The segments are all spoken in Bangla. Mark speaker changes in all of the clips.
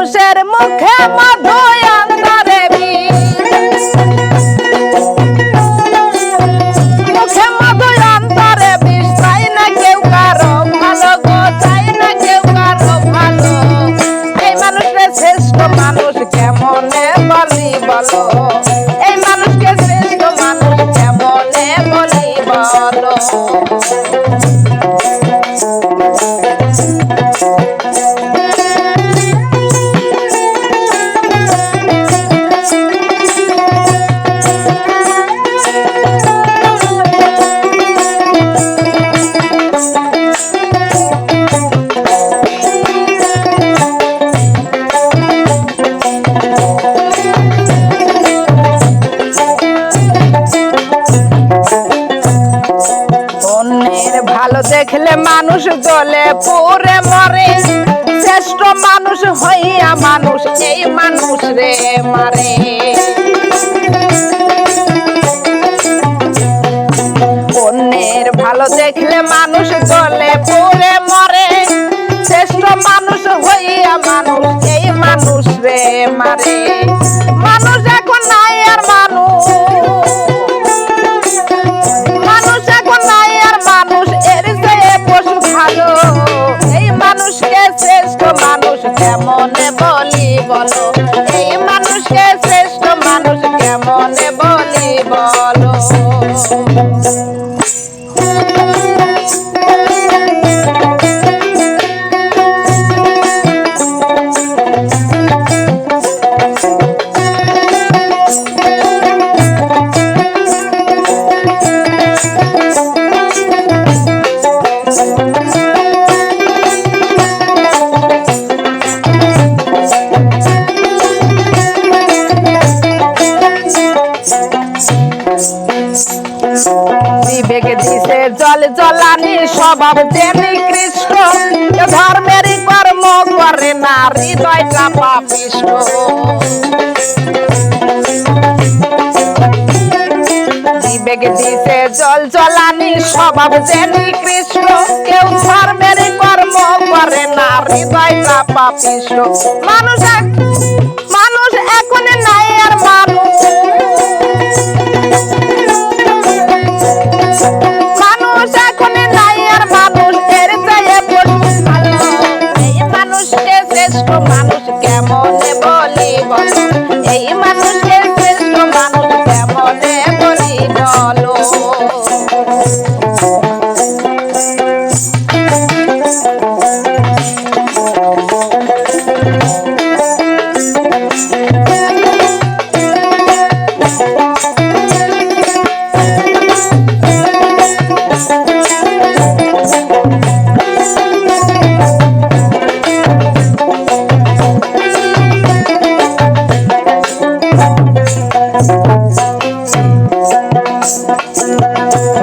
Speaker 1: মানুষের মুখে মধু অন্তরে মুখে মধু অন্তরে বিষ, চাই না কেউ কারো ভালো গো, চাই না কেউ কারো ভালো। এই মানুষকে শ্রেষ্ঠ মানুষ কেমনে বলি বলো, এই মানুষকে শ্রেষ্ঠ মানুষ কেমনে বলি বলো। ভালো দেখলে মানুষ গলে পুরে মরে, শ্রেষ্ঠ মানুষ হইয়া মানুষ এই মানুষ রে মারে। অন্যের ভালো দেখলে মানুষ গলে পুরে মরে, শ্রেষ্ঠ মানুষ হইয়া মানুষ এই মানুষ রে মারে। মানুষ এখন নাই আর মানুষ, মানুষ এখন নাই আর মানুষ, এর চেয়ে পশু ভালো। এই মানুষকে শ্রেষ্ঠ মানুষ কেমনে বলি বলো, এই মানুষকে শ্রেষ্ঠ মানুষ কেমনে বলি বলো। বিবেক দিছে জল জলানি স্বভাব যে নিকৃষ্ট, ধর্মের কর্ম করে না হৃদয়টা পাপিষ্ট। বিবেক দিছে জল জলানি স্বভাব যে নিকৃষ্ট, কেউ ধর্মের কর্ম করে না হৃদয়টা পাপিষ্ট। মানুষ মানুষ এখন নাই আর মানুষ, মানুষ এখন নাই আর মানুষ, এর চেয়ে পশু ভালো। এই মানুষকে শ্রেষ্ঠ মানুষ কেমনে বলি বলো, এই মানুষকে শ্রেষ্ঠ মানুষ কেমনে বলি বলো।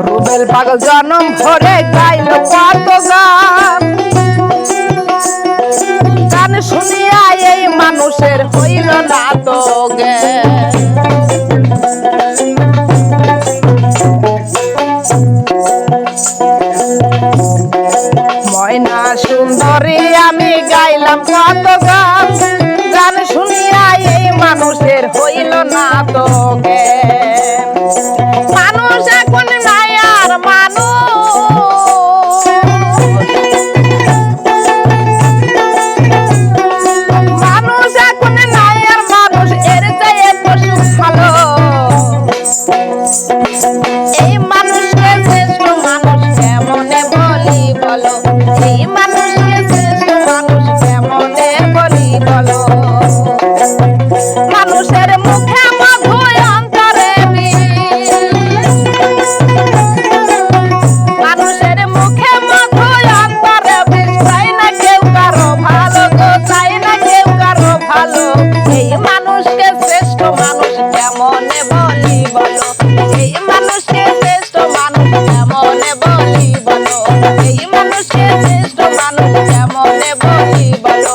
Speaker 1: রুবেল পাগল জনম ভরে গাইল কত গান, গান শুনিয়া এই মানুষের হইল না তো জ্ঞান। ময়না সুন্দরী আমি গাইলাম কত গান, গান শুনিয়া এই মানুষের হইল না তো জ্ঞান। মানুষ এখন নাই আর মানুষ, মানুষ এখন নাই আর মানুষ, এর চেয়ে পশু ভালো। এই মানুষকে শ্রেষ্ঠ মানুষ কেমনে বলি বলো, এই মানুষকে শ্রেষ্ঠ মানুষ কেমনে বলি বলো। মানুষের মুখে মধু অন্তরে বিষ, মানুষের মুখে মধু অন্তরে বিষ, চাই না কেউ কারো ভালো গো, চাই না কেউ কারো ভালো। এই মানুষকে শ্রেষ্ঠ মানুষ কেমনে বলি বলো, এই মানুষকে শ্রেষ্ঠ মানুষ কেমনে বলি বলো, এই মানুষকে শ্রেষ্ঠ মানুষ কেমনে বলি বলো।